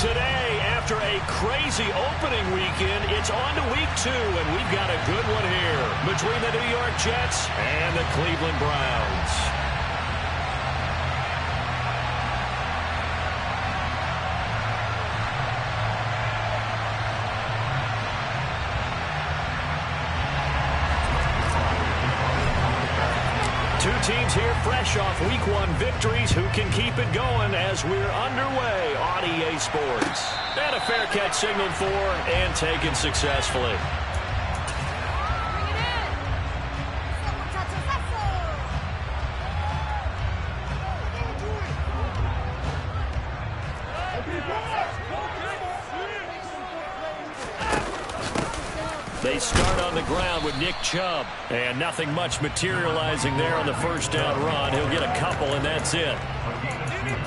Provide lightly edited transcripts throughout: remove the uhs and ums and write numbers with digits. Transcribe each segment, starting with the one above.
Today, after a crazy opening weekend, it's on to week 2, and we've got a good one here between the New York Jets and the Cleveland Browns. Two teams here fresh off week 1 victories. Who can keep it going as we're underway on EA Sports? And a fair catch signaled for and taken successfully. They start on the ground with Nick Chubb. And nothing much materializing there on the first down run. He'll get a couple, and that's it.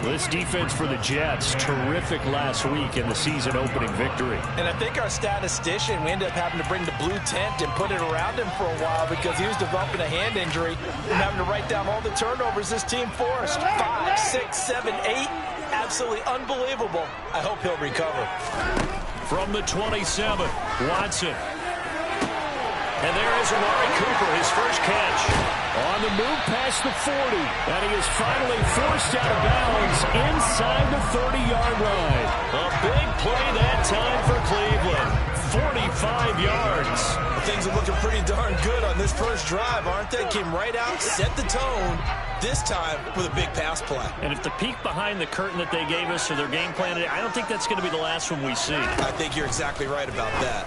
This defense for the Jets, terrific last week in the season-opening victory. And I think our statistician, we ended up having to bring the blue tent and put it around him for a while because he was developing a hand injury and having to write down all the turnovers this team forced. 5, 6, 7, 8. Absolutely unbelievable. I hope he'll recover. From the 27, Watson. And there is Amari Cooper, his first catch. On the move past the 40. And he is finally forced out of bounds inside the 30-yard line. A big play that time for Cleveland. 45 yards. Things are looking pretty darn good on this first drive, aren't they? Came right out, set the tone, this time with a big pass play. And if the peek behind the curtain that they gave us or their game plan, I don't think that's going to be the last one we see. I think you're exactly right about that.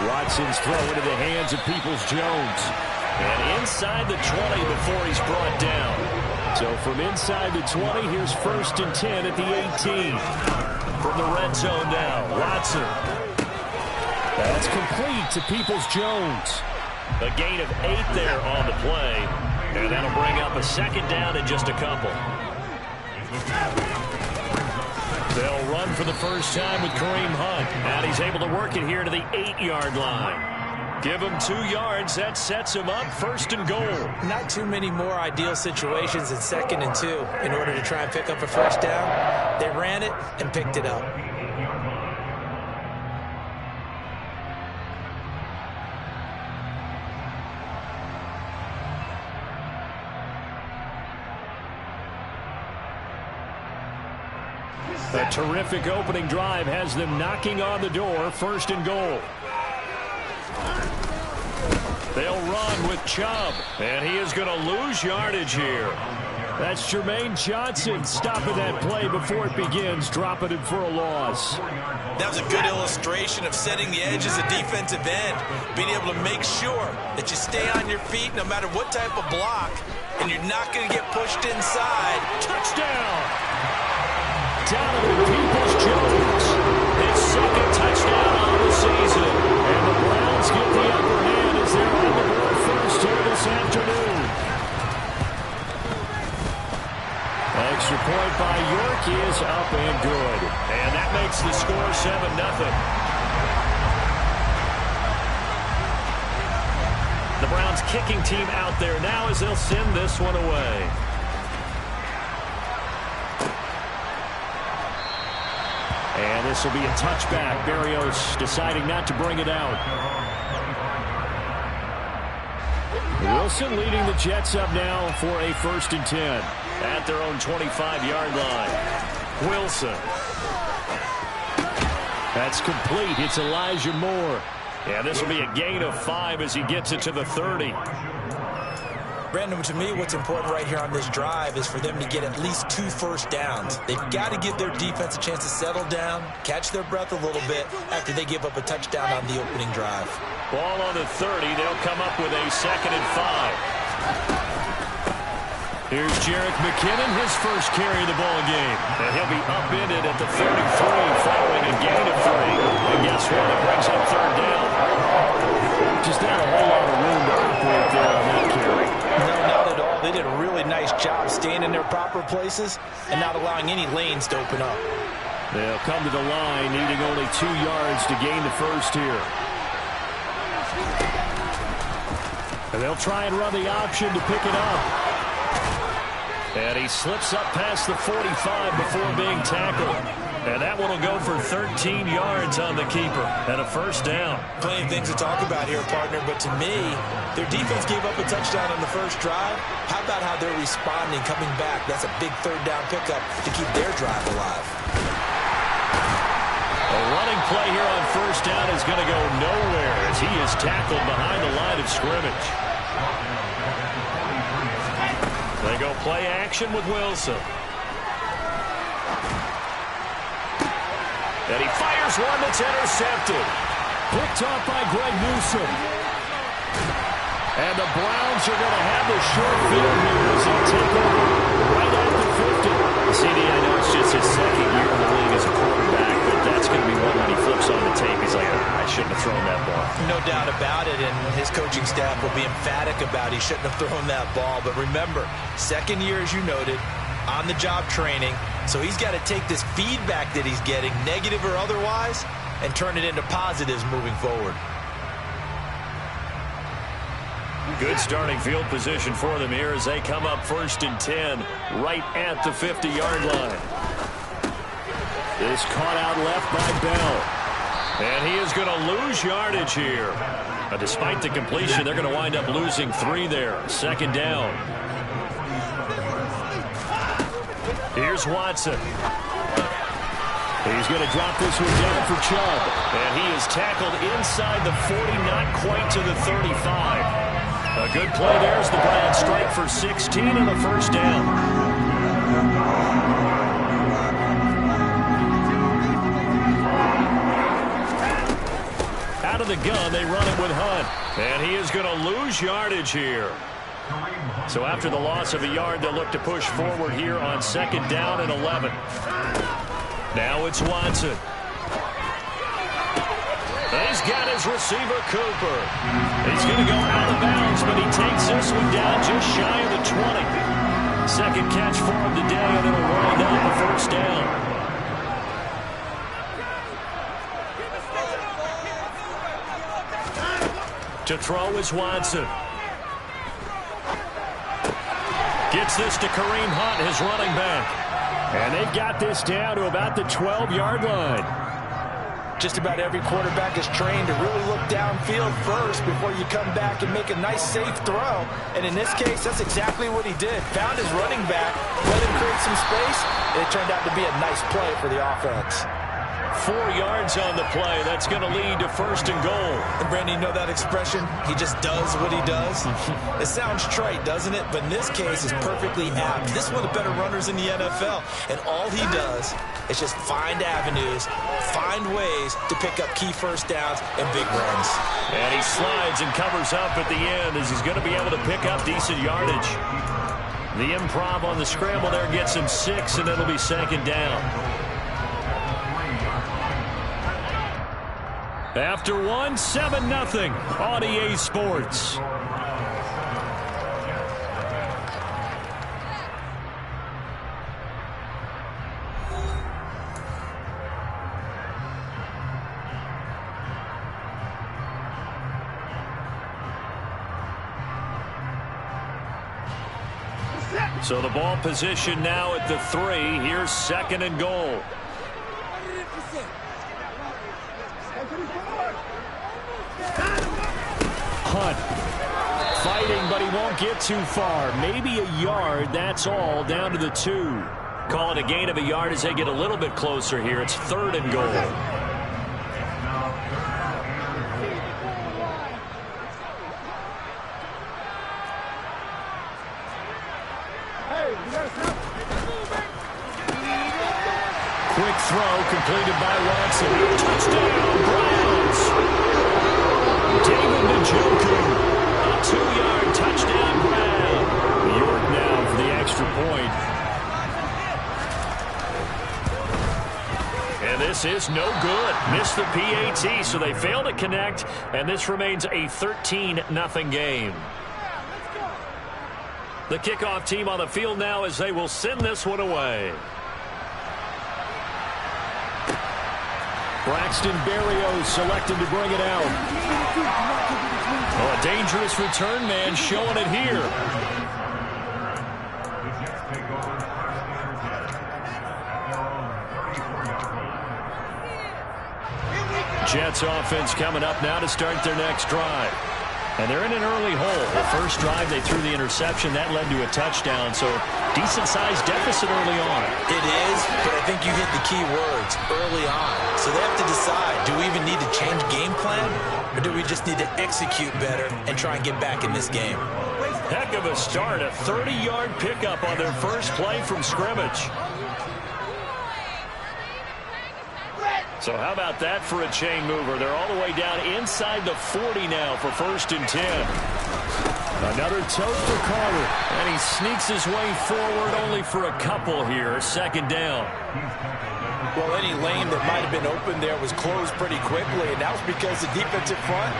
Watson's throw into the hands of Peoples-Jones. And inside the 20 before he's brought down. So from inside the 20, here's 1st and 10 at the 18. From the red zone now, Watson. That's complete to Peoples-Jones. A gain of 8 there on the play. And that'll bring up a second down in just a couple. They'll run for the first time with Kareem Hunt. And he's able to work it here to the 8-yard line. Give him 2 yards. That sets him up 1st and goal. Not too many more ideal situations in 2nd and 2 in order to try and pick up a first down. They ran it and picked it up. A terrific opening drive has them knocking on the door. 1st and goal. They'll run with Chubb, and he is going to lose yardage here. That's Jermaine Johnson stopping that play before it begins, dropping it for a loss. That was a good illustration of setting the edge as a defensive end, being able to make sure that you stay on your feet no matter what type of block, and you're not going to get pushed inside. Touchdown! Donovan Peoples-Jones, his 2nd touchdown on the season. And the Browns get the upper hand as they're on the board first here this afternoon. Extra point by York is up and good. And that makes the score 7-0. The Browns kicking team out there now as they'll send this one away. And this will be a touchback. Berrios deciding not to bring it out. Wilson leading the Jets up now for a 1st and 10 at their own 25-yard line. Wilson. That's complete. It's Elijah Moore. Yeah, this will be a gain of 5 as he gets it to the 30. Brandon, to me, what's important right here on this drive is for them to get at least 2 first downs. They've got to give their defense a chance to settle down, catch their breath a little bit after they give up a touchdown on the opening drive. Ball on the 30. They'll come up with a 2nd and 5. Here's Jerick McKinnon, his first carry of the ball game. And he'll be upended at the 33 following a gain of 3. And guess what? It brings up 3rd down. Just not a whole lot of room to operate there on that carry. No, not at all. They did a really nice job staying in their proper places and not allowing any lanes to open up. They'll come to the line, needing only 2 yards to gain the first here. And they'll try and run the option to pick it up. And he slips up past the 45 before being tackled. And that one will go for 13 yards on the keeper and a first down. Plenty of things to talk about here, partner, but to me, their defense gave up a touchdown on the first drive. How about how they're responding, coming back? That's a big third down pickup to keep their drive alive. A running play here on first down is going to go nowhere as he is tackled behind the line of scrimmage. They go play action with Wilson. And he fires one that's intercepted. Picked off by Greg Newsome. And the Browns are going to have the short field here as they take over right at the 50. CD, I know it's just his second year in the league as a quarterback, but that's going to be one when he flips on the tape. He's like, I shouldn't have thrown that ball. No doubt about it, and his coaching staff will be emphatic about he shouldn't have thrown that ball. But remember, second year, as you noted, on-the-job training. So he's got to take this feedback that he's getting, negative or otherwise, and turn it into positives moving forward. Good starting field position for them here as they come up 1st and 10 right at the 50-yard line. Is caught out left by Bell. And he is going to lose yardage here. Despite the completion, they're going to wind up losing 3 there. Second down. Here's Watson. He's going to drop this one down for Chubb. And he is tackled inside the 40, not quite to the 35. A good play there as the Browns strike for 16 and a first down. Out of the gun, they run it with Hunt. And he is going to lose yardage here. So after the loss of a yard, they'll look to push forward here on 2nd down and 11. Now it's Watson. He's got his receiver, Cooper. He's going to go out of bounds, but he takes this one down just shy of the 20. Second catch for him today, and it'll wind up a first down. To throw is Watson. Gets this to Kareem Hunt, his running back. And they've got this down to about the 12-yard line. Just about every quarterback is trained to really look downfield first before you come back and make a nice, safe throw. And in this case, that's exactly what he did. Found his running back, let him create some space, and it turned out to be a nice play for the offense. 4 yards on the play. That's going to lead to 1st and goal. And Brandon, you know that expression? He just does what he does. It sounds trite, doesn't it? But in this case, it's perfectly apt. This is one of the better runners in the NFL. And all he does is just find avenues, find ways to pick up key first downs and big runs. And he slides and covers up at the end as he's going to be able to pick up decent yardage. The improv on the scramble there gets him 6, and it'll be 2nd down. After 1, 7-0 on EA Sports. So the ball position now at the 3. Here's 2nd and goal. Hunt fighting, but he won't get too far. Maybe a yard, that's all, down to the 2. Call it a gain of a yard as they get a little bit closer here. It's 3rd and goal. Quick throw completed by Watson. Touchdown, Browns. David Njoku, a 2-yard touchdown grab. York now for the extra point. And this is no good. Missed the PAT, so they fail to connect, and this remains a 13-0 game. The kickoff team on the field now as they will send this one away. Braxton Berrios selected to bring it out. Oh, a dangerous return man showing it here. Jets offense coming up now to start their next drive. And they're in an early hole. The first drive, they threw the interception. That led to a touchdown, so decent-sized deficit early on. It is, but I think you hit the key words, early on. So they have to decide, do we even need to change game plan, or do we just need to execute better and try and get back in this game? Heck of a start, a 30-yard pickup on their first play from scrimmage. So how about that for a chain mover? They're all the way down inside the 40 now for 1st and 10. Another tote for Carter. And he sneaks his way forward only for a couple here. 2nd down. Well, any lane that might have been open there was closed pretty quickly, and that was because the defensive front,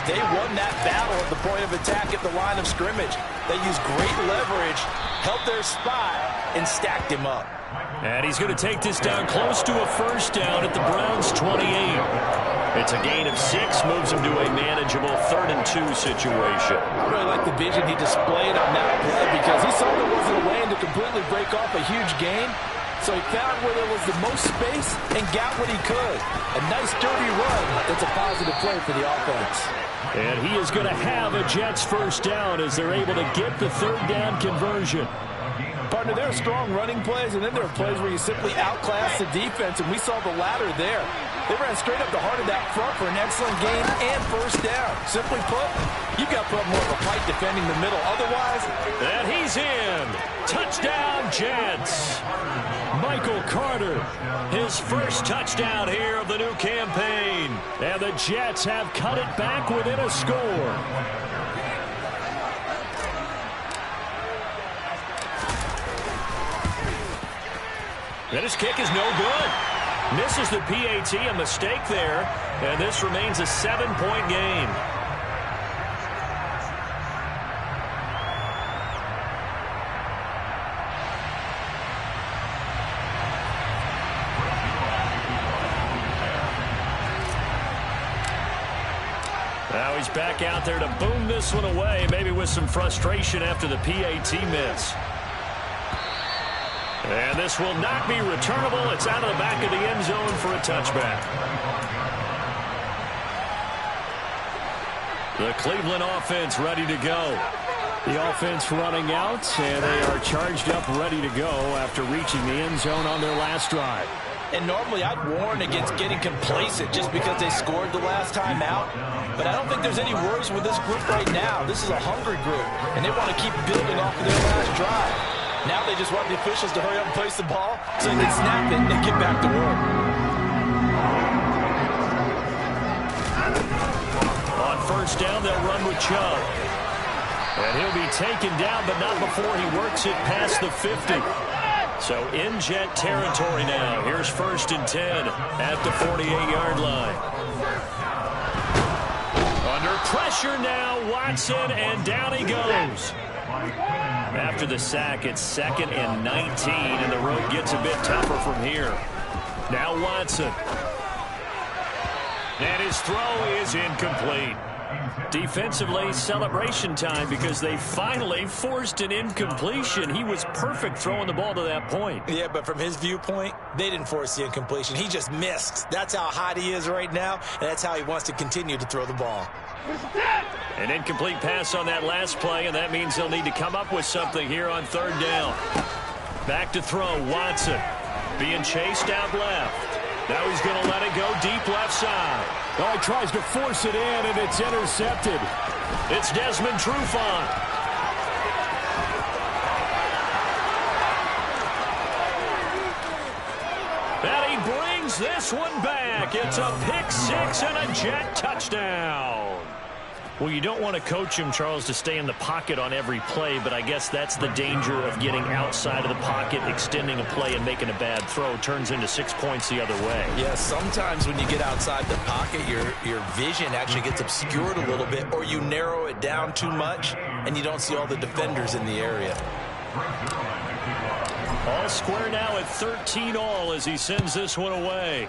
they won that battle at the point of attack at the line of scrimmage. They used great leverage, held their spot, and stacked him up. And he's going to take this down close to a 1st down at the Browns' 28. It's a gain of 6, moves him to a manageable 3rd and 2 situation. I really like the vision he displayed on that play because he saw there wasn't a lane to completely break off a huge gain. So he found where there was the most space and got what he could. A nice dirty run. That's a positive play for the offense. And he is going to have a Jets 1st down as they're able to get the 3rd down conversion. Partner, there are strong running plays, and then there are plays where you simply outclass the defense, and we saw the latter there. They ran straight up the heart of that front for an excellent gain and 1st down. Simply put, you've got to put more of a fight defending the middle. Otherwise, and he's in. Touchdown, Jets. Michael Carter, his 1st touchdown here of the new campaign. And the Jets have cut it back within a score. And his kick is no good. Misses the PAT, a mistake there. And this remains a 7-point game. Now he's back out there to boom this one away, maybe with some frustration after the PAT miss. And this will not be returnable. It's out of the back of the end zone for a touchback. The Cleveland offense ready to go. The offense running out, and they are charged up, ready to go after reaching the end zone on their last drive. And normally I'd warn against getting complacent just because they scored the last time out. But I don't think there's any worries with this group right now. This is a hungry group, and they want to keep building off of their last drive. Now they just want the officials to hurry up and place the ball so they can snap it and get back to work. On 1st down, they'll run with Chubb. And he'll be taken down, but not before he works it past the 50. So in Jet territory now. Here's 1st and 10 at the 48-yard line. Under pressure now, Watson, and down he goes. After the sack, it's 2nd and 19, and the road gets a bit tougher from here. Now Watson. And his throw is incomplete. Defensively, celebration time because they finally forced an incompletion. He was perfect throwing the ball to that point. Yeah, but from his viewpoint, they didn't force the incompletion. He just missed. That's how hot he is right now, and that's how he wants to continue to throw the ball. An incomplete pass on that last play, and that means they'll need to come up with something here on 3rd down. Back to throw, Watson. Being chased out left. Now he's going to let it go deep left side. Oh, he tries to force it in, and it's intercepted. It's Desmond Trufant. And he brings this one back. It's a pick 6 and a Jet touchdown. Well, you don't want to coach him, Charles, to stay in the pocket on every play, but I guess that's the danger of getting outside of the pocket, extending a play, and making a bad throw. Turns into 6 points the other way. Yeah, sometimes when you get outside the pocket, your vision actually gets obscured a little bit, or you narrow it down too much, and you don't see all the defenders in the area. All square now at 13 all as he sends this one away.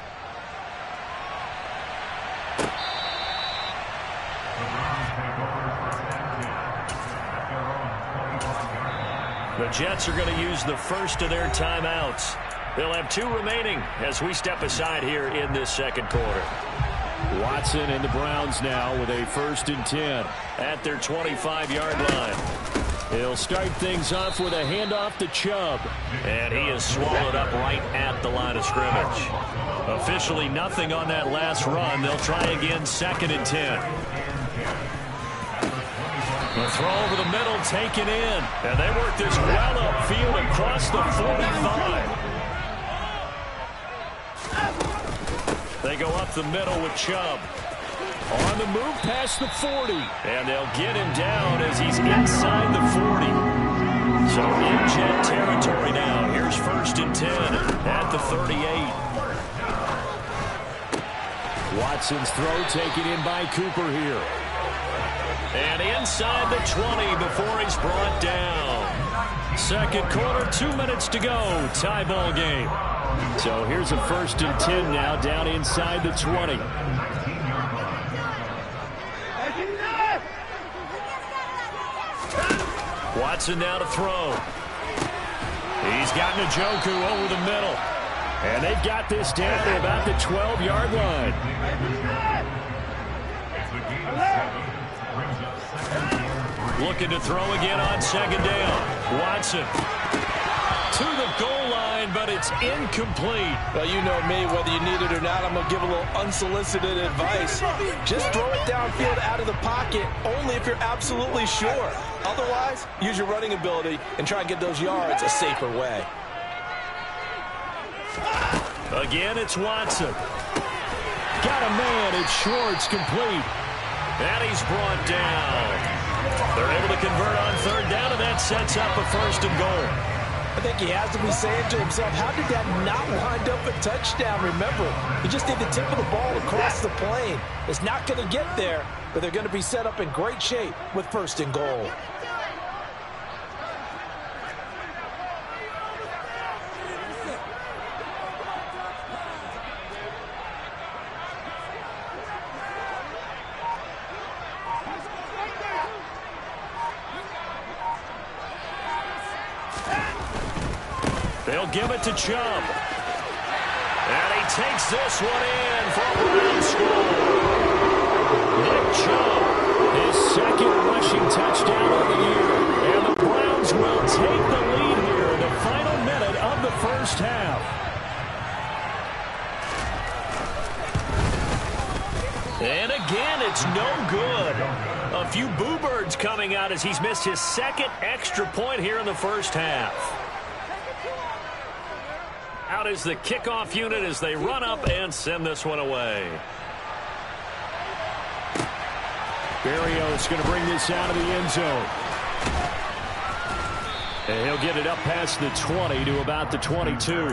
The Jets are going to use the first of their timeouts. They'll have 2 remaining as we step aside here in this 2nd quarter. Watson and the Browns now with a 1st and 10 at their 25-yard line. He'll start things off with a handoff to Chubb. And he is swallowed up right at the line of scrimmage. Officially nothing on that last run. They'll try again, 2nd and 10. The throw over the middle, taken in. And they work this well upfield across the 45. They go up the middle with Chubb. On the move past the 40. And they'll get him down as he's inside the 40. So in Jet territory now. Here's 1st and 10 at the 38. Watson's throw taken in by Cooper here. And inside the 20 before he's brought down. 2nd quarter, 2 minutes to go. Tie ball game. So here's a 1st and 10 now down inside the 20. Watson now to throw. He's got Njoku over the middle. And they've got this down to about the 12-yard line. Looking to throw again on 2nd down. Watson to the goal line, but it's incomplete. Well, you know me, whether you need it or not, I'm going to give a little unsolicited advice. Just throw it downfield out of the pocket, only if you're absolutely sure. Otherwise, use your running ability and try and get those yards a safer way. Again, it's Watson. Got a man, it's Schwartz, complete. And he's brought down. They're able to convert on 3rd down, and that sets up a 1st and goal. I think he has to be saying to himself, how did that not wind up a touchdown? Remember, he just did the tip of the ball across the plane. It's not going to get there, but they're going to be set up in great shape with 1st and goal. They'll give it to Chubb. And he takes this one in for a Brown score. Nick Chubb, his 2nd rushing touchdown of the year. And the Browns will take the lead here in the final minute of the 1st half. And again, it's no good. A few boo birds coming out as he's missed his 2nd extra point here in the 1st half. Out is the kickoff unit as they run up and send this one away. Berrios going to bring this out of the end zone. And he'll get it up past the 20 to about the 22.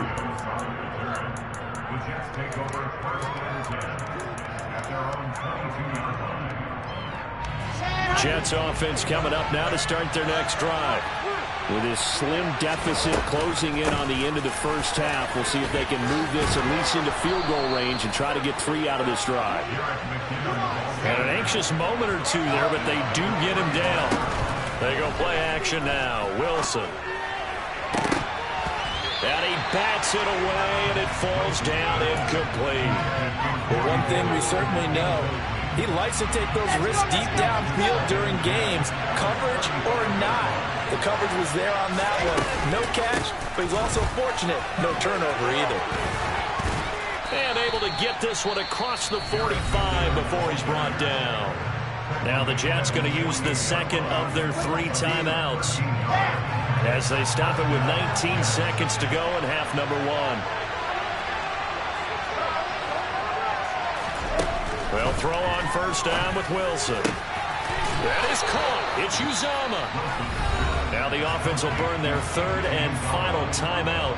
Jets offense coming up now to start their next drive. With this slim deficit closing in on the end of the 1st half, we'll see if they can move this at least into field goal range and try to get 3 out of this drive. And an anxious moment or 2 there, but they do get him down. They go play action now. Wilson. And he bats it away, and it falls down incomplete. Well, one thing we certainly know, he likes to take those risks deep downfield during games, coverage or not. The coverage was there on that one. No catch, but he's also fortunate. No turnover either. And able to get this one across the 45 before he's brought down. Now the Jets going to use the 2nd of their 3 timeouts as they stop it with 19 seconds to go in half number 1. They'll throw on 1st down with Wilson. That is caught. It's Uzomah. Now the offense will burn their 3rd and final timeout.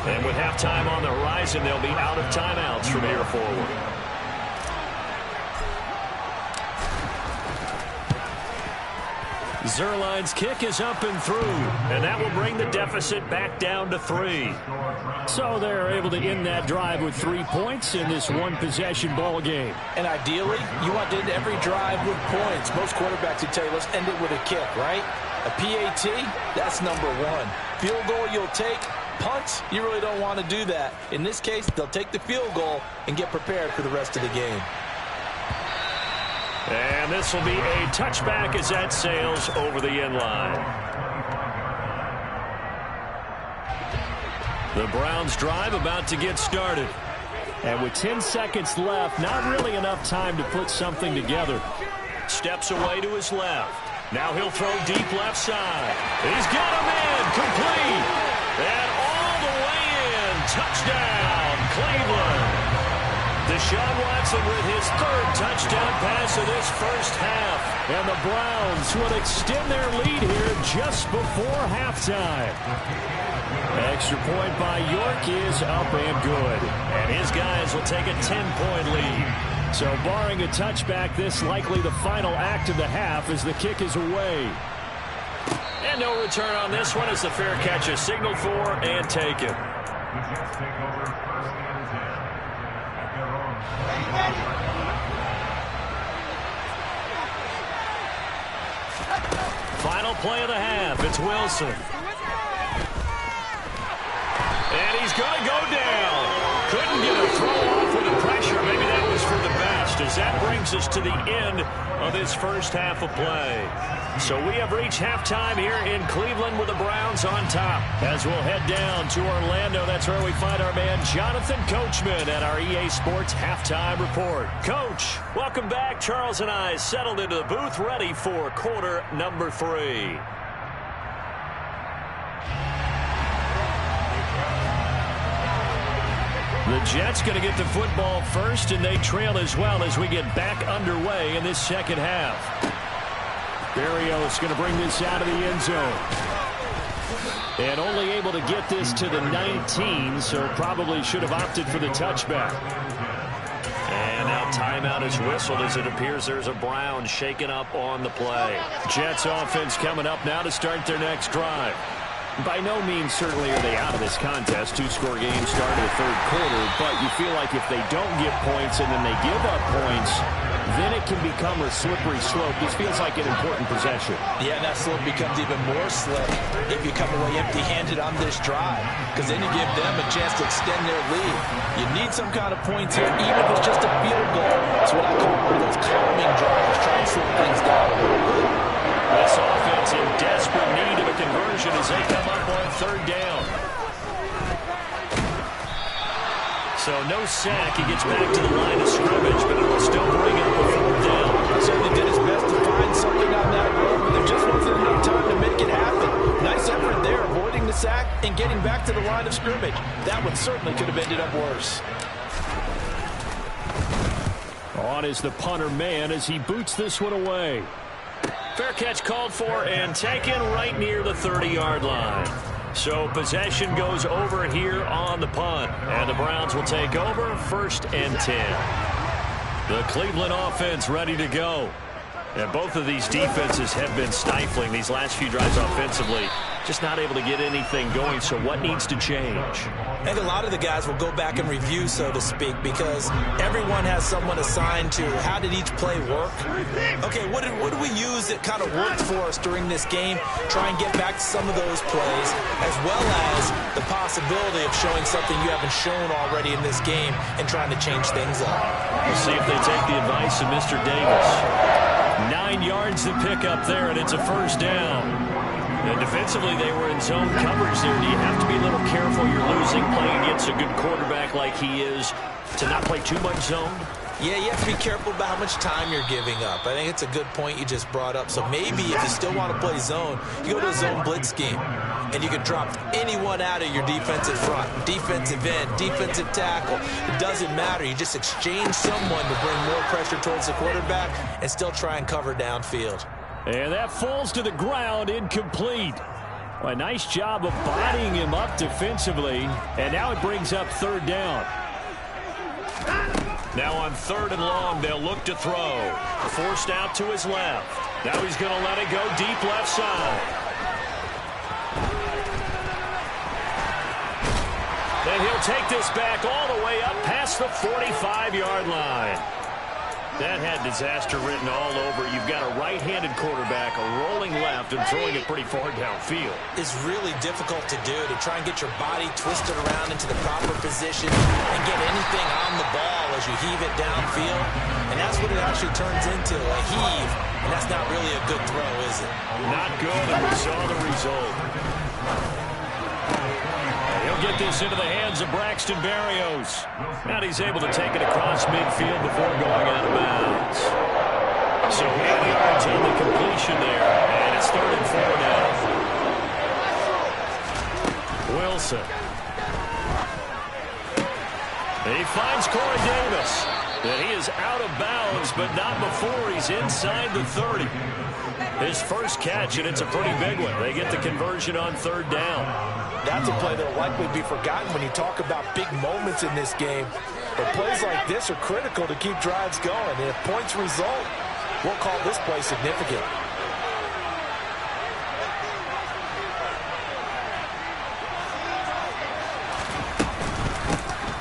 And with halftime on the horizon, they'll be out of timeouts from here forward. Zuerlein's kick is up and through, and that will bring the deficit back down to 3. So they're able to end that drive with 3 points in this one-possession ball game. And ideally, you want to end every drive with points. Most quarterbacks would tell you, let's end it with a kick, right? A PAT, that's number 1. Field goal you'll take. Punts, you really don't want to do that. In this case, they'll take the field goal and get prepared for the rest of the game. And this will be a touchback as that sails over the end line. The Browns drive about to get started. And with 10 seconds left, not really enough time to put something together. Steps away to his left. Now he'll throw deep left side. He's got him in, complete. And all the way in, touchdown, Cleveland. Deshaun Watson with his third touchdown pass of this first half. And the Browns will extend their lead here just before halftime. Extra point by York is up and good. And his guys will take a 10-point lead. So barring a touchback, this likely the final act of the half as the kick is away. And no return on this one as the fair catch is signaled for and taken. Final play of the half. It's Wilson. And he's going to go down. Couldn't get a throw off with the pressure. Maybe that was for the best as that brings us to the end of this first half of play. So we have reached halftime here in Cleveland with the Browns on top. As we'll head down to Orlando, that's where we find our man Jonathan Coachman at our EA Sports Halftime Report. Coach, welcome back. Charles and I settled into the booth ready for quarter number 3. The Jets going to get the football first, and they trail as well as we get back underway in this second half. Berrios going to bring this out of the end zone. And only able to get this to the 19, so probably should have opted for the touchback. And now timeout is whistled as it appears there's a Brown shaken up on the play. Jets offense coming up now to start their next drive. By no means certainly are they out of this contest. 2-score game start of the third quarter, but you feel like if they don't get points and then they give up points, then it can become a slippery slope. This feels like an important possession. Yeah, that slope becomes even more slick if you come away empty-handed on this drive, because then you give them a chance to extend their lead. You need some kind of points here, even if it's just a field goal. It's what I call one of those calming drives, try and slow things down a little bit. This offense in desperate need of a conversion as they come up on third down. So no sack. He gets back to the line of scrimmage, but it will still bring up a fourth down. Certainly did his best to find something on that road, but there just wasn't enough time to make it happen. Nice effort there, avoiding the sack and getting back to the line of scrimmage. That one certainly could have ended up worse. On is the punter man as he boots this one away. Fair catch called for and taken right near the 30-yard line. So possession goes over here on the punt. And the Browns will take over 1st and 10. The Cleveland offense ready to go. And both of these defenses have been stifling these last few drives offensively. Just not able to get anything going, so what needs to change? I think a lot of the guys will go back and review, so to speak, because everyone has someone assigned to how did each play work. Okay, what did we use that kind of worked for us during this game? Try and get back to some of those plays, as well as the possibility of showing something you haven't shown already in this game and trying to change things up. We'll see if they take the advice of Mr. Davis. 9 yards to pick up there, and it's a first down. And defensively, they were in zone coverage there. Do you have to be a little careful? You're losing, playing against a good quarterback like he is, to not play too much zone? Yeah, you have to be careful about how much time you're giving up. I think it's a good point you just brought up. So maybe if you still want to play zone, you go to a zone blitz scheme. And you can drop anyone out of your defensive front, defensive end, defensive tackle. It doesn't matter. You just exchange someone to bring more pressure towards the quarterback and still try and cover downfield. And that falls to the ground, incomplete. Well, a nice job of bodying him up defensively. And now it brings up third down. Now on 3rd and long, they'll look to throw. Forced out to his left. Now he's going to let it go deep left side. And he'll take this back all the way up past the 45-yard line. That had disaster written all over. You've got a right-handed quarterback, a rolling left, and throwing it pretty far downfield. It's really difficult to do, to try and get your body twisted around into the proper position and get anything on the the ball as you heave it downfield, and that's what it actually turns into, a heave. And that's not really a good throw, is it? Not good, and we saw the result. He'll get this into the hands of Braxton Berrios. And he's able to take it across midfield before going out of bounds. So 8 yards on the completion there, and it's 3rd and 4 now. Wilson. He finds Corey Davis. And he is out of bounds, but not before he's inside the 30. His first catch, and it's a pretty big one. They get the conversion on 3rd down. That's a play that will likely be forgotten when you talk about big moments in this game. But plays like this are critical to keep drives going. And if points result, we'll call this play significant.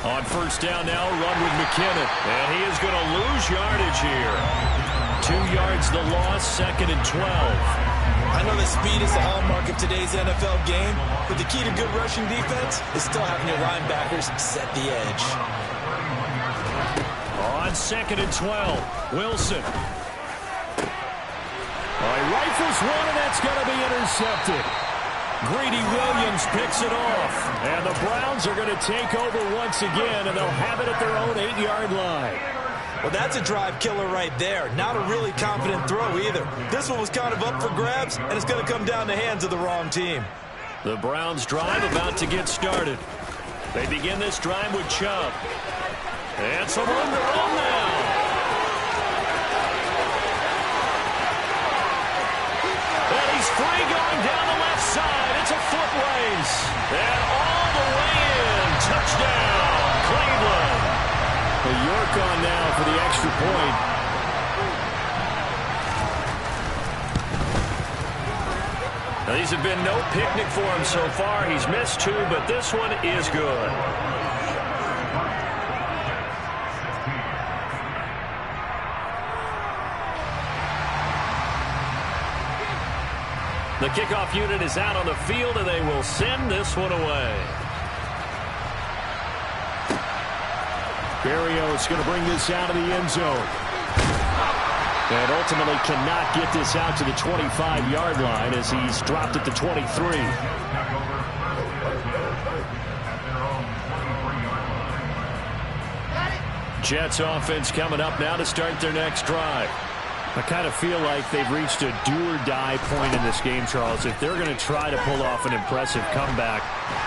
On 1st down now, run with McKinnon. And he is going to lose yardage here. 2 yards the loss, 2nd and 12. I know that speed is the hallmark of today's NFL game, but the key to good rushing defense is still having your linebackers set the edge. On 2nd and 12, Wilson. He rifles one, and that's going to be intercepted. Greedy Williams picks it off. And the Browns are going to take over once again, and they'll have it at their own 8-yard line. Well, that's a drive killer right there. Not a really confident throw either. This one was kind of up for grabs, and it's going to come down the hands of the wrong team. The Browns drive about to get started. They begin this drive with Chubb. And some room to run now. And he's free going down the left side. It's a foot race. And all the way in. Touchdown, Cleveland. York on now for the extra point. Now, these have been no picnic for him so far. He's missed 2, but this one is good. The kickoff unit is out on the field, and they will send this one away. Berrios going to bring this out of the end zone. And ultimately cannot get this out to the 25-yard line as he's dropped at the 23. Jets offense coming up now to start their next drive. I kind of feel like they've reached a do-or-die point in this game, Charles. If they're going to try to pull off an impressive comeback,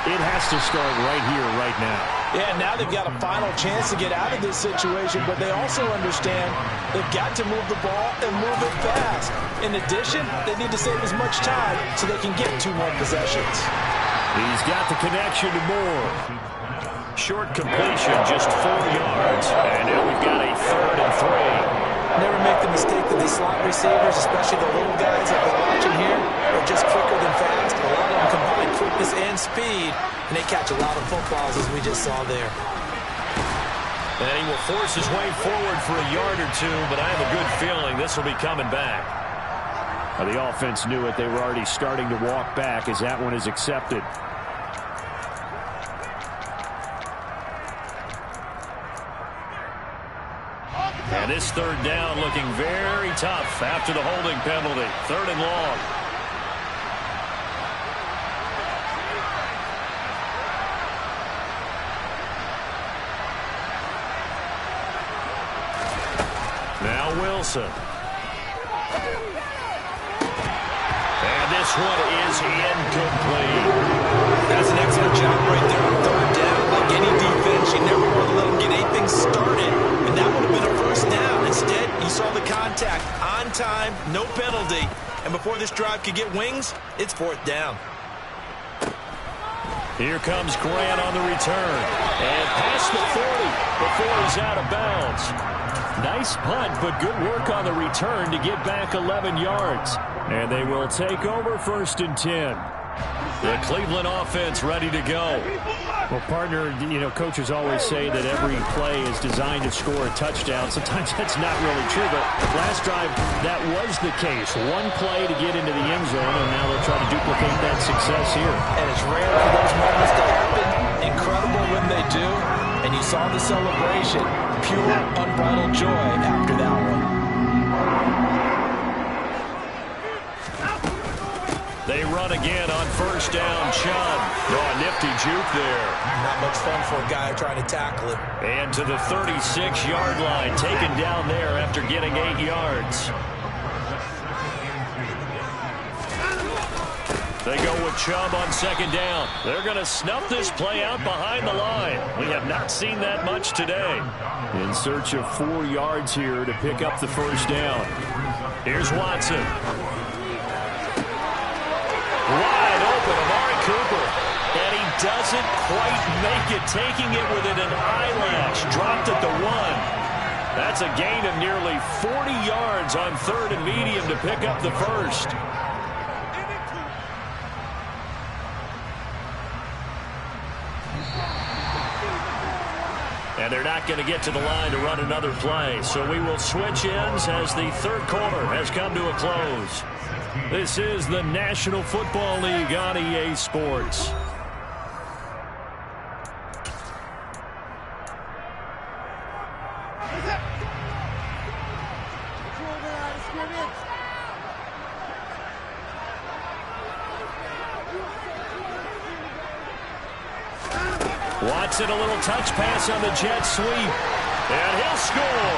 it has to start right here, right now. Yeah, now they've got a final chance to get out of this situation, but they also understand they've got to move the ball and move it fast. In addition, they need to save as much time so they can get 2 more possessions. He's got the connection to Moore. Short completion, just 4 yards. And now we've got a 3rd and 3. Never make the mistake that these slot receivers, especially the little guys that we're watching here, are just quicker than fast. A lot of them combine quickness and speed, and they catch a lot of footballs, as we just saw there. And he will force his way forward for a yard or 2, but I have a good feeling this will be coming back. Now, the offense knew it. They were already starting to walk back as that one is accepted. And this 3rd down looking very tough after the holding penalty. 3rd and long. Now Wilson. And this one is incomplete. That's an excellent job right there on 3rd down. Like any defense, you never want to let them get anything started. And that would have been a 1st down. Instead, you saw the contact on time, no penalty. And before this drive could get wings, it's 4th down. Here comes Grant on the return. And past the 40 before he's out of bounds. Nice punt, but good work on the return to get back 11 yards. And they will take over 1st and 10. The Cleveland offense ready to go. Well, partner, you know, coaches always say that every play is designed to score a touchdown. Sometimes that's not really true, but last drive, that was the case. One play to get into the end zone, and now they'll try to duplicate that success here. And it's rare for those moments to happen. Incredible when they do. And and you saw the celebration. Pure, unbridled joy after that one. They run again on first down. Chubb. Oh, a nifty juke there. Not much fun for a guy trying to tackle him. And to the 36-yard line, taken down there after getting 8 yards. They go with Chubb on second down. They're going to snuff this play out behind the line. We have not seen that much today. In search of 4 yards here to pick up the first down. Here's Watson. Wide open, Amari Cooper. And he doesn't quite make it, taking it within an eyelash. Dropped at the 1. That's a gain of nearly 40 yards on third and medium to pick up the first. And they're not going to get to the line to run another play. So we will switch ends as the third quarter has come to a close. This is the National Football League on EA Sports. Watson, a little touch pass on the jet sweep. And he'll score.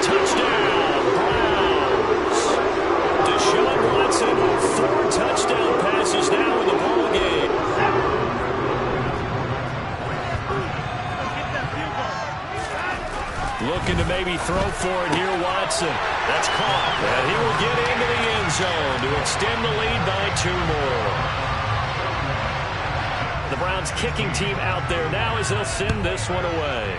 Touchdown, Browns. Deshaun Watson, 4 touchdown passes now in the ballgame. Looking to maybe throw for it here, Watson. That's caught. And he will get into the end zone to extend the lead by 2 more. The Browns kicking team out there now as they'll send this one away.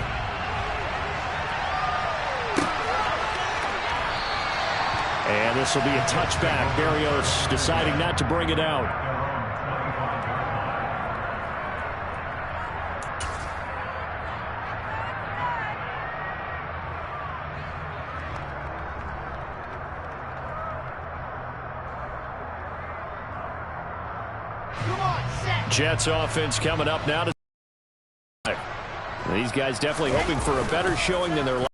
And this will be a touchback. Berrios deciding not to bring it out. Jets offense coming up now. These guys definitely hoping for a better showing than their last.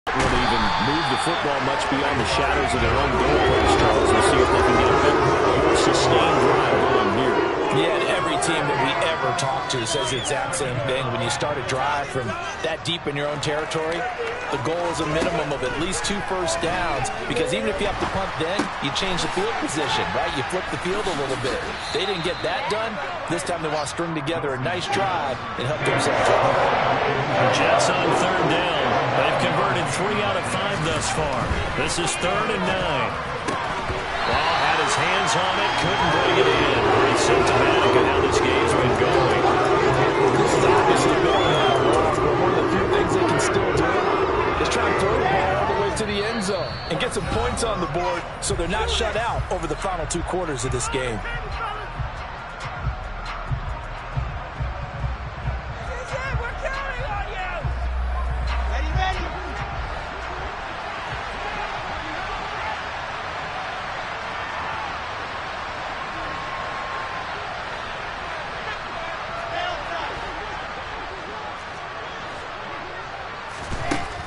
Really even move the football much beyond the shadows of their own goal post, Charles. We'll see if they can get a bit more sustained drive going here. Yeah, and every team that we ever talk to says the exact same thing. When you start a drive from that deep in your own territory, the goal is a minimum of at least 2 first downs, because even if you have to punt then, you change the field position, right? You flip the field a little bit. They didn't get that done. This time they want to string together a nice drive and help themselves out. The Jets on third down. They've converted 3 out of 5 thus far. This is 3rd and 9. Ball had his hands on it, couldn't bring it in. Pretty symptomatic of how this game's been going. This is obviously been a loss, but one of the few things they can still do is try and throw the ball all the way to the end zone and get some points on the board so they're not shut out over the final 2 quarters of this game.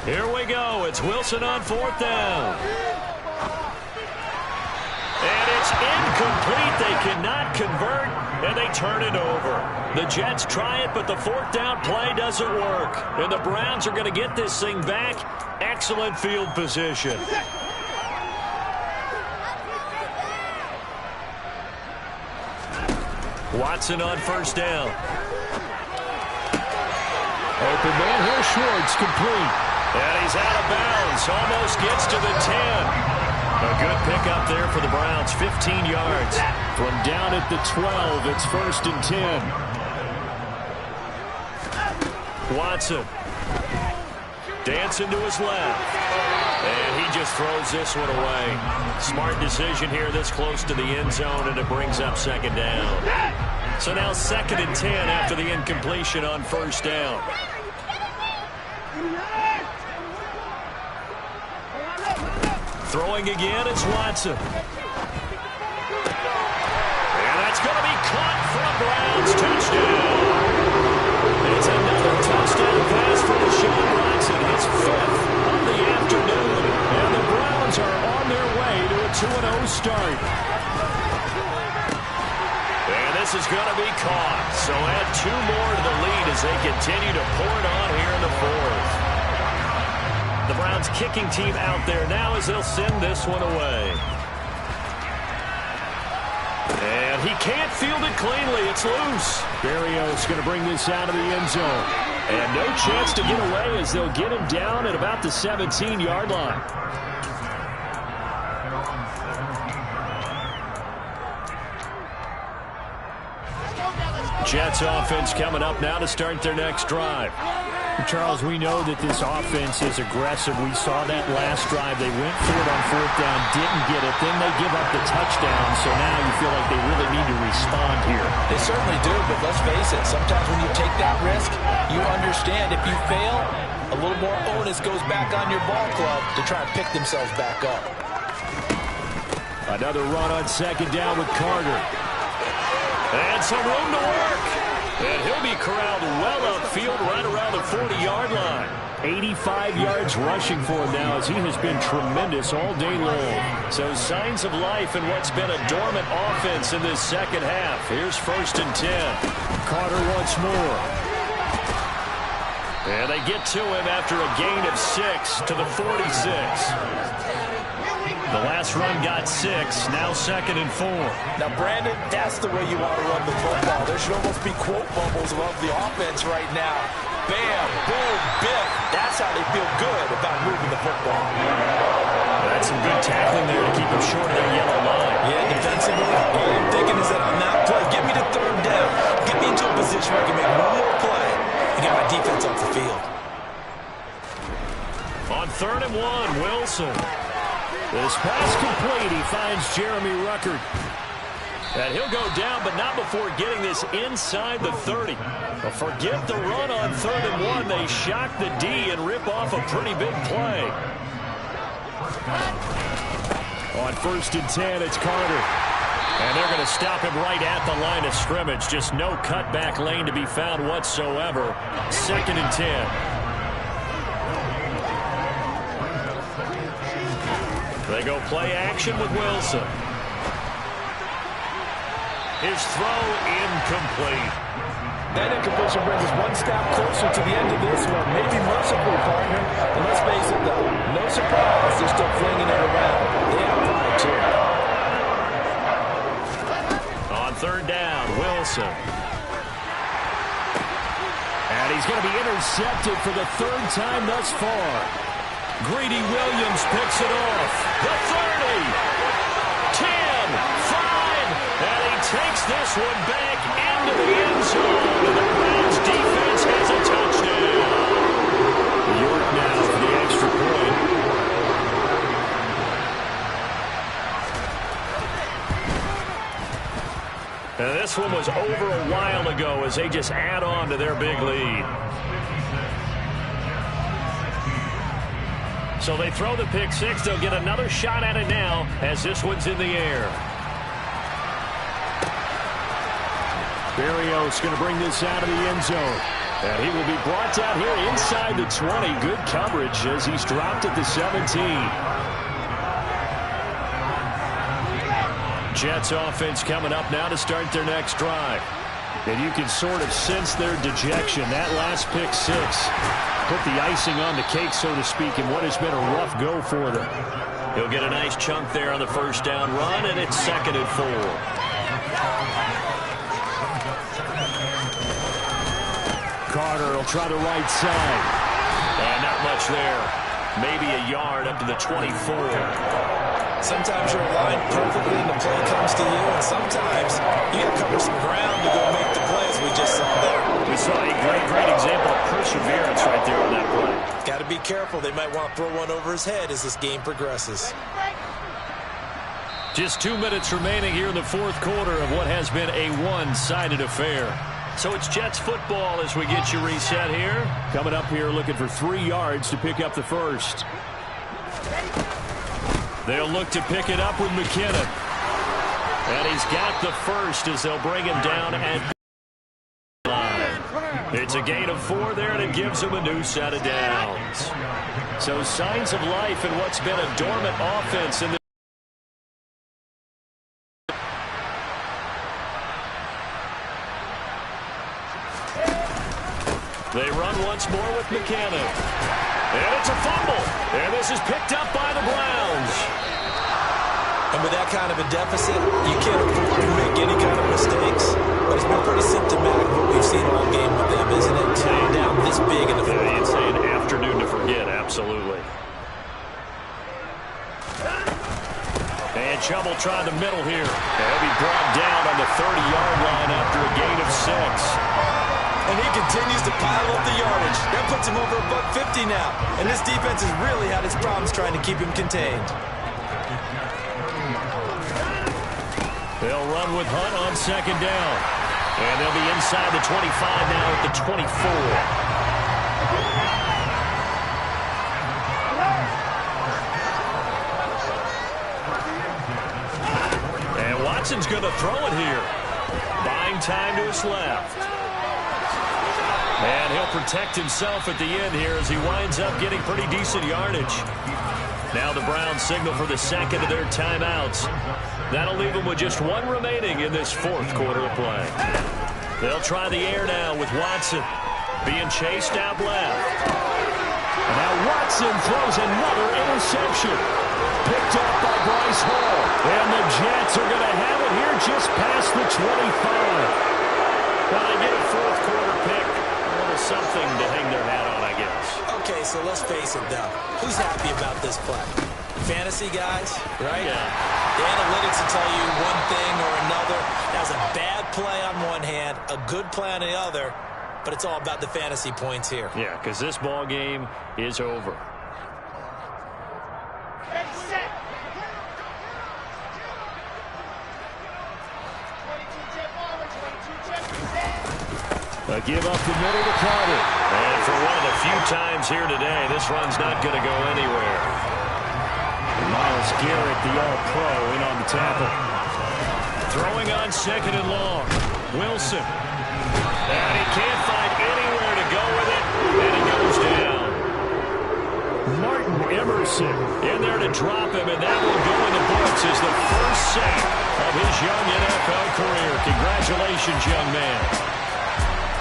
Here we go. It's Wilson on 4th down. And it's incomplete. They cannot convert, and they turn it over. The Jets try it, but the 4th down play doesn't work. And the Browns are going to get this thing back. Excellent field position. Watson on 1st down. Open man. Here's Schwartz, complete. And he's out of bounds. Almost gets to the 10. A good pickup there for the Browns. 15 yards. From down at the 12, it's 1st and 10. Watson. Dancing to his left. And he just throws this one away. Smart decision here this close to the end zone, and it brings up 2nd down. So now 2nd and 10 after the incompletion on 1st down. Throwing again, it's Watson. And that's going to be caught for a Browns touchdown. It's another touchdown going to be caught. So add 2 more to the lead as they continue to pour it on here in the fourth. The Browns kicking team out there now as they'll send this one away. And he can't field it cleanly. It's loose. Berrios going to bring this out of the end zone. And no chance to get away as they'll get him down at about the 17-yard line. Jets offense coming up now to start their next drive. Charles, we know that this offense is aggressive. We saw that last drive. They went for it on 4th down, didn't get it. Then they give up the touchdown, so now you feel like they really need to respond here. They certainly do, but let's face it, sometimes when you take that risk, you understand if you fail, a little more onus goes back on your ball club to try and pick themselves back up. Another run on 2nd down with Carter. And some room to work. And he'll be corralled well upfield right around the 40-yard line. 85 yards rushing for him now as he has been tremendous all day long. So signs of life in what's been a dormant offense in this second half. Here's 1st and 10. Carter once more. And they get to him after a gain of 6 to the 46. The last run got 6, now 2nd and 4. Now, Brandon, that's the way you want to run the football. There should almost be quote bubbles above the offense right now. Bam, boom, biff. That's how they feel good about moving the football. That's some good tackling there to keep him short of that yellow line. Yeah, defensively, all I'm thinking is that on that play, get me to 3rd down. Get me into a position where I can make one more play and get my defense off the field. On 3rd and 1, Wilson. This pass complete. He finds Jeremy Ruckert. And he'll go down, but not before getting this inside the 30. But forget the run on 3rd and 1. They shock the D and rip off a pretty big play. On 1st and 10, it's Carter. And they're going to stop him right at the line of scrimmage. Just no cutback lane to be found whatsoever. 2nd and 10. They go play action with Wilson. His throw incomplete. That incompletion brings us one step closer to the end of this one. Maybe mercifully, partner. But let's face it, though. No surprise, they're still flinging it around. They have pride, too. On 3rd down, Wilson. And he's going to be intercepted for the 3rd time thus far. Greedy Williams picks it off. The 30, 10, 5, and he takes this one back into the end zone. And the Browns defense has a touchdown. York now for the extra point. And this one was over a while ago as they just add on to their big lead. So they throw the pick 6. They'll get another shot at it now as this one's in the air. Berrios going to bring this out of the end zone. And he will be brought down here inside the 20. Good coverage as he's dropped at the 17. Jets offense coming up now to start their next drive. And you can sort of sense their dejection. That last pick 6 put the icing on the cake, so to speak, in what has been a rough go for them. He'll get a nice chunk there on the 1st down run, and it's 2nd and 4. Carter will try the right side. And not much there. Maybe a yard up to the 24. Sometimes you're aligned perfectly and the play comes to you, and sometimes you got to cover some ground to go make the play, as we just saw there. We saw a great example of perseverance right there on that play. Got to be careful. They might want to throw one over his head as this game progresses. Just 2 minutes remaining here in the 4th quarter of what has been a one-sided affair. So it's Jets football as we get you reset here. Coming up here looking for 3 yards to pick up the 1st. They'll look to pick it up with McKinnon. And he's got the 1st as they'll bring him down at the line. It's a gain of 4 there, and it gives him a new set of downs. So signs of life in what's been a dormant offense in the They run once more with McCannon. And it's a fumble. And this is picked up by the Browns. And with that kind of a deficit, you can't afford to make any kind of mistakes. But it's been pretty symptomatic of what we've seen all game with them, isn't it? Down this big in the fourth. You'd say an afternoon to forget, absolutely. And Chubb will try the middle here. He'll be brought down on the 30-yard line after a gain of 6. And he continues to pile up the yardage. That puts him over $150 now. And this defense has really had its problems trying to keep him contained. They'll run with Hunt on second down. And they'll be inside the 25 now at the 24. And Watson's going to throw it here. Buying time to his left. And he'll protect himself at the end here as he winds up getting pretty decent yardage. Now the Browns signal for the second of their timeouts. That'll leave them with just one remaining in this fourth quarter of play. They'll try the air now with Watson being chased out left. Now Watson throws another interception. Picked up by Bryce Hall. And the Jets are going to have it here just past the 25. Well, they get a fourth quarter pick. A little something to hang their hat on, I guess. Okay, so let's face it, though. Who's happy about this play? Fantasy guys, right? Yeah. The analytics will tell you one thing or another. That's a bad play on one hand, a good play on the other, but it's all about the fantasy points here. Yeah, because this ball game is over. A give up the middle to Crowder. And for one of the few times here today, this run's not going to go anywhere. Myles Garrett, the All-Pro, in on the tackle. Throwing on second and long. Wilson. And he can't find anywhere to go with it. And he goes down. Martin Emerson in there to drop him, and that will go in the books as the first sack of his young NFL career. Congratulations, young man.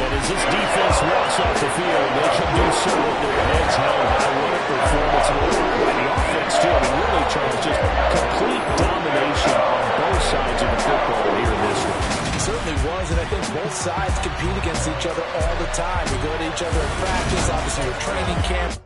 And as this defense walks off the field, they can do so with their heads held high. What a performance. And the offense, too. Really, Charles, just complete domination on both sides of the football here in this one. It certainly was, and I think both sides compete against each other all the time. We go to each other in practice, obviously, your training camp.